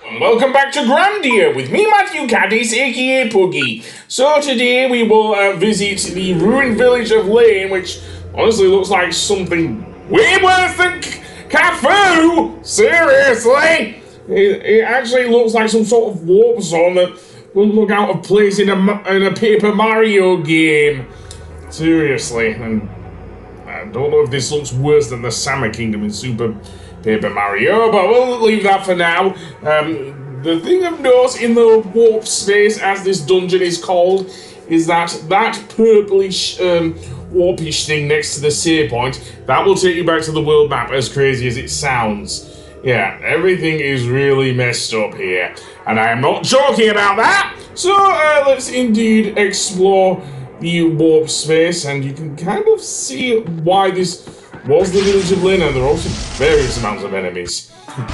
Welcome back to Grandia with me, Matthew Caddis, aka Puggy. So today we will visit the ruined village of Laine, which honestly looks like something way worse than Cafu! Seriously! It actually looks like some sort of warp zone that would look out of place in a Paper Mario game. Seriously, and I don't know if this looks worse than the Summer Kingdom in Super Paper Mario, but we'll leave that for now. The thing of note in the warp space, as this dungeon is called, is that purplish, warpish thing next to the save point, that will take you back to the world map, as crazy as it sounds. Yeah, everything is really messed up here, and I am not joking about that! So, let's indeed explore the warp space, and you can kind of see why this was the village of Laine, and there are also various amounts of enemies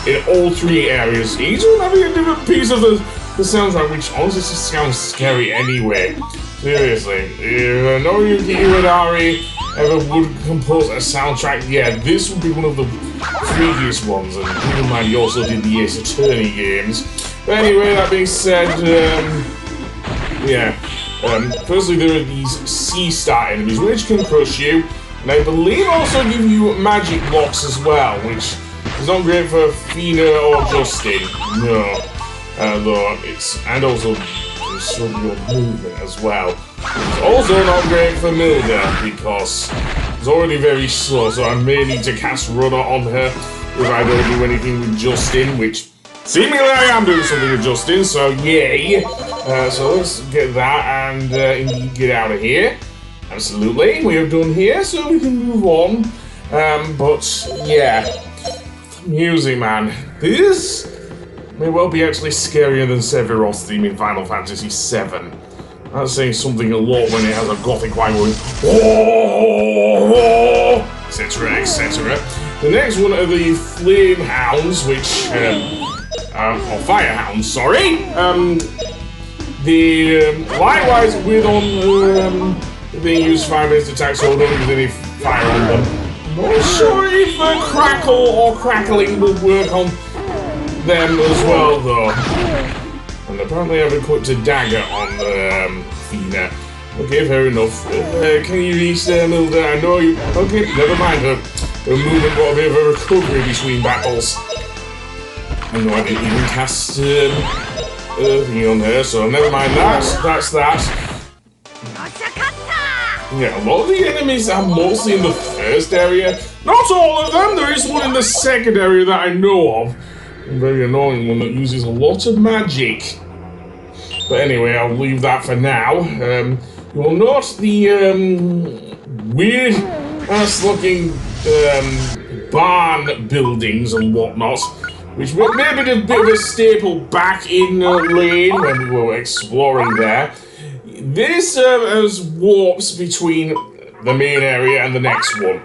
in all three areas, each one having a different piece of the soundtrack, which honestly just sounds scary anyway. Seriously, if Noriyuki Iwadari ever would compose a soundtrack, yeah, this would be one of the freakiest ones, and keep in mind he also did the Ace Attorney games. But anyway, that being said, firstly there are these C-star enemies, which can crush you, and I believe also give you magic blocks as well, which is not great for Fina or Justin, no. And also some your movement as well. It's also not great for Milda, because it's already very slow, so I may need to cast Runner on her if I don't do anything with Justin, which seemingly I am doing something with Justin, so yay. So let's get that and indeed get out of here. Absolutely, we have done here, so we can move on. But yeah, music, man. This may well be actually scarier than Sephiroth's theme in Final Fantasy VII. That's saying something a lot when it has a gothic line going, etc., etc. The next one are the Flame Hounds, which, or Fire Hounds, sorry. Likewise, they use fire-based attacks, so I don't use any fire on them. Not sure if crackle or crackling will work on them as well, though. And apparently I've equipped a dagger on Fina. Okay, fair enough. Can you reach there, Milda? I know you... Okay, never mind. Her movement got a bit of a recovery between battles. I know I didn't even cast Earthing on her, so never mind that. That's that. Yeah, a lot of the enemies are mostly in the first area. Not all of them, there is one in the second area that I know of. A very annoying one that uses a lot of magic. But anyway, I'll leave that for now. You will note the weird-ass looking barn buildings and whatnot, which may be a bit of a staple back in Laine when we were exploring there. This has warps between the main area and the next one,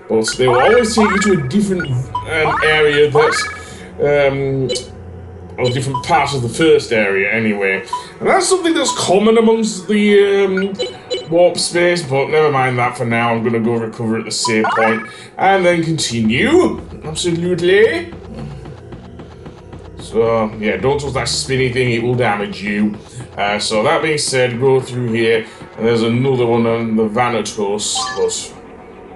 but they will always take you to a different area that, or a different part of the first area anyway. And that's something that's common amongst the warp space, but never mind that for now. I'm going to go recover at the save point and then continue. Absolutely. So, yeah, don't touch that spinny thing, it will damage you. So that being said, go through here, and there's another one on the Vanatos, but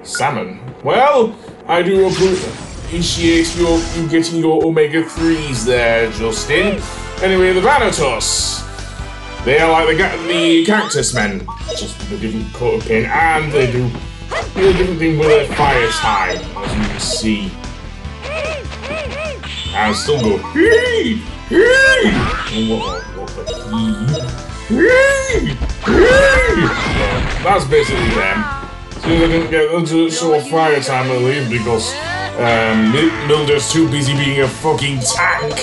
salmon. Well, I do appreciate you getting your omega-3s there, Justin. Anyway, the Vanatos. They are like the cactus men, just with a different coat of paint, and they do a different thing with their fire time, as you can see. And still go, hee, hee, and what the hee, hee. That's basically them. So I didn't get them to show fire time at least because Milder's too busy being a fucking tank.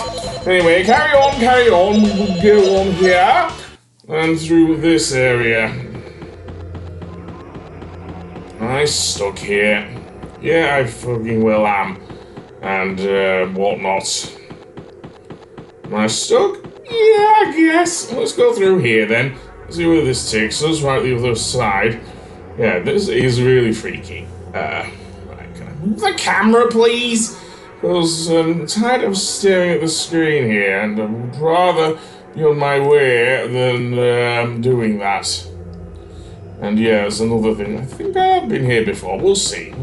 Anyway, carry on, we will go on here and through this area. I'm stuck here. Yeah, I fucking well am. And whatnot. Am I stuck? Yeah, I guess. Let's go through here then. See where this takes us, right the other side. Yeah, this is really freaky. Right, can I move the camera, please? because I'm tired of staring at the screen here, and I would rather be on my way than doing that. And yeah, there's another thing. I think I've been here before. We'll see.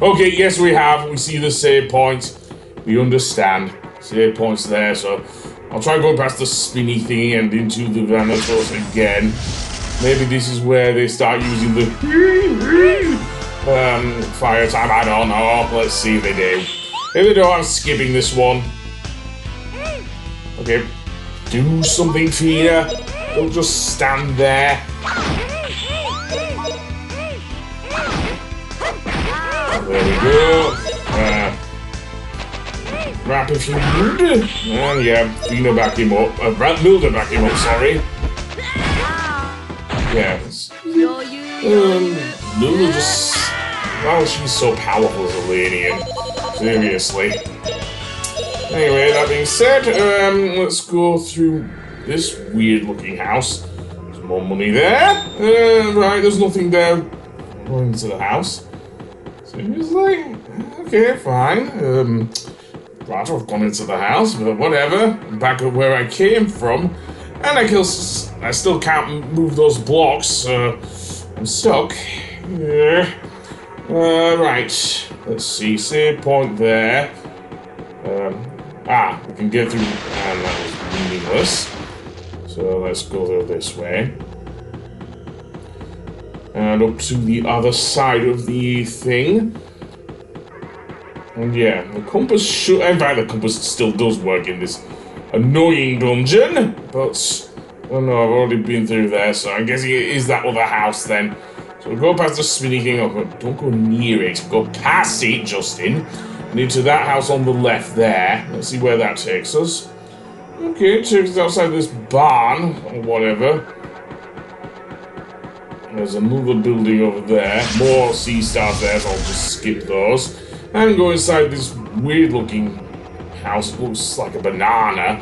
Okay, yes, we have. We see the save point. We understand. Save point's there, so I'll try going past the spinny thingy and into the Vanatos again. Maybe this is where they start using the fire time. I don't know. Let's see if they do. If they don't, I'm skipping this one. Okay. Do something, Fina. Don't just stand there. There we go. Wrap if you would. And yeah, Fina back him up. Milda back him up, sorry. Yes. Milda just... Wow, she's so powerful as a Lainian. Seriously. Anyway, that being said, let's go through this weird-looking house. There's more money there. Right, there's nothing there. Going into the house. Seriously? Okay, fine. Right, I've gone into the house, but whatever. I'm back at where I came from. And I still can't move those blocks, so I'm stuck. Yeah. Right. Let's see. Save point there. We can get through. And that was meaningless. So let's go through this way. And up to the other side of the thing. And yeah, the compass should... In fact, the compass still does work in this annoying dungeon. But, oh no, I've already been through there, so I'm guessing it is that other house then. So we'll go past the spinny thing. Don't go near it. Go past it, Justin. And into that house on the left there. Let's see where that takes us. Okay, it takes us outside this barn, or whatever. There's another building over there. More sea stars there, so I'll just skip those. And go inside this weird-looking house. It looks like a banana.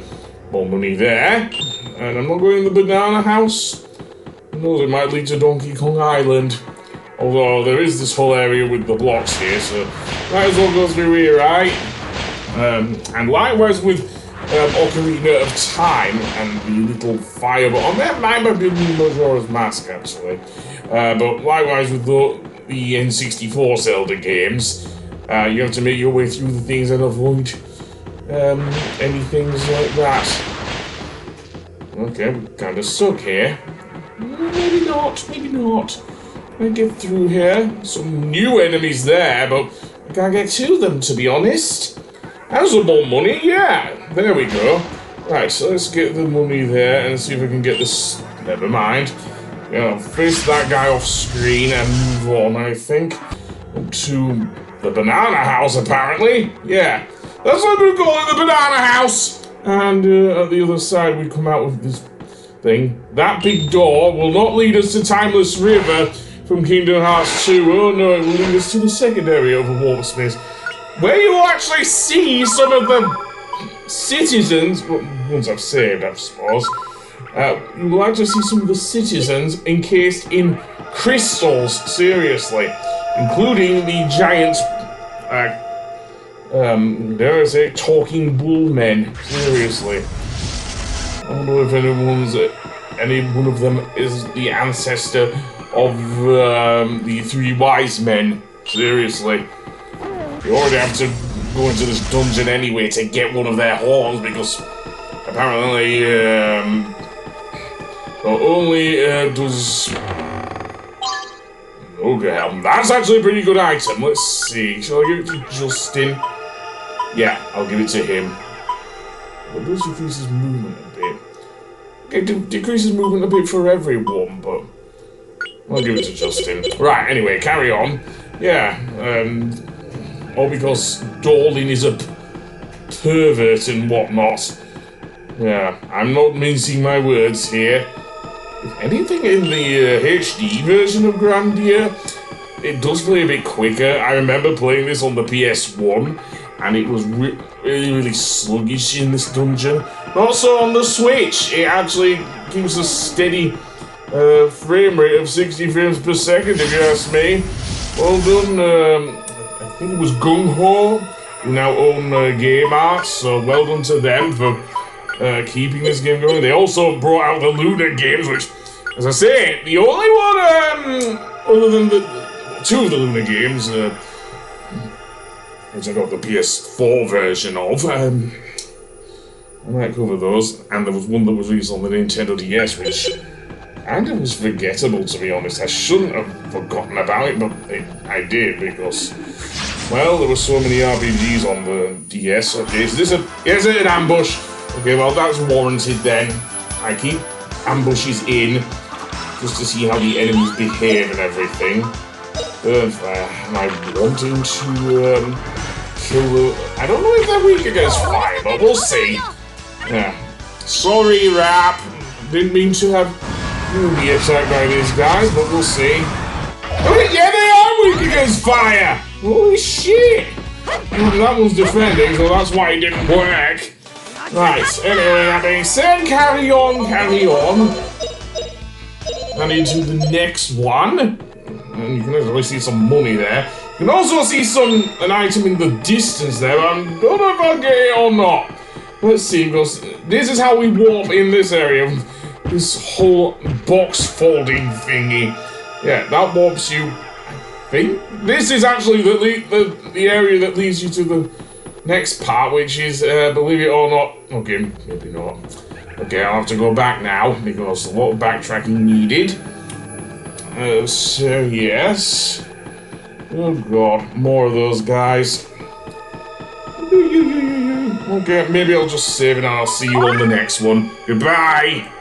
More money there. And I'm not going in the banana house. Who knows, it might lead to Donkey Kong Island. Although there is this whole area with the blocks here, so might as well go through here, right? And likewise with Ocarina of Time and the little fireball. Oh, that might have been Majora's Mask, actually. But likewise with the N64 Zelda games, you have to make your way through the things and avoid any things like that. Okay, we're kind of stuck here. Maybe not. I get through here. Some new enemies there, but I can't get to them, to be honest. And some more money, yeah. There we go. Right, so let's get the money there and see if we can get this. Never mind. I'll face that guy off screen and move on, I think. Up to the banana house, apparently. Yeah, that's what we're calling the banana house. And at the other side, we come out with this thing. That big door will not lead us to Timeless River from Kingdom Hearts 2. Oh no, it will lead us to the second area of the water space, where you actually see some of the citizens, well, ones I've saved, I suppose. You will actually see some of the citizens encased in crystals, seriously, including the giant, dare I say, talking bull men, seriously. I don't know if any one of them is the ancestor of the three wise men, seriously. You already have to go into this dungeon anyway to get one of their horns, because apparently only does... Okay, that's actually a pretty good item. Let's see, shall I give it to Justin? Yeah, I'll give it to him. It does decrease his movement a bit. It decreases movement a bit for everyone, but I'll give it to Justin. Right, anyway, carry on. Yeah, all because Dorlin is a pervert and whatnot. Yeah, I'm not mincing my words here. If anything, in the HD version of Grandia, it does play a bit quicker. I remember playing this on the PS1, and it was really sluggish in this dungeon. Not so on the Switch. It actually keeps a steady frame rate of 60 frames per second, if you ask me. Well done, I think it was Gung Ho, who now own Game Arts, so well done to them for keeping this game going. They also brought out the Luna games, which, as I say, the only one, other than the two of the Luna games, which I got the PS4 version of, I might cover those, and there was one that was released on the Nintendo DS, which kind of was forgettable, to be honest. I shouldn't have forgotten about it, but I did, because, well, there were so many RPGs on the DS. Okay, so is it an ambush? Okay, well, that's warranted then. I keep ambushes in, just to see how the enemies behave and everything. Am I wanting to, kill the... I don't know if they're weak against fire, but we'll see. Yeah. Sorry, Rap. Didn't mean to have you be attacked by these guys, but we'll see. Oh, yeah, they are weak against fire! Holy shit! That one's defending, so that's why it didn't work. Right, anyway, that being said, carry on. And into the next one. And you can actually see some money there. You can also see an item in the distance there, but I don't know if I'll get it or not. Let's see, because this is how we warp in this area. This whole box folding thingy. Yeah, that warps you, I think. This is actually the area that leads you to the next part, which is, believe it or not, okay, maybe not. Okay, I'll have to go back now, because a lot of backtracking needed. So yes. Oh god, more of those guys. Okay, maybe I'll just save it and I'll see you on the next one. Goodbye!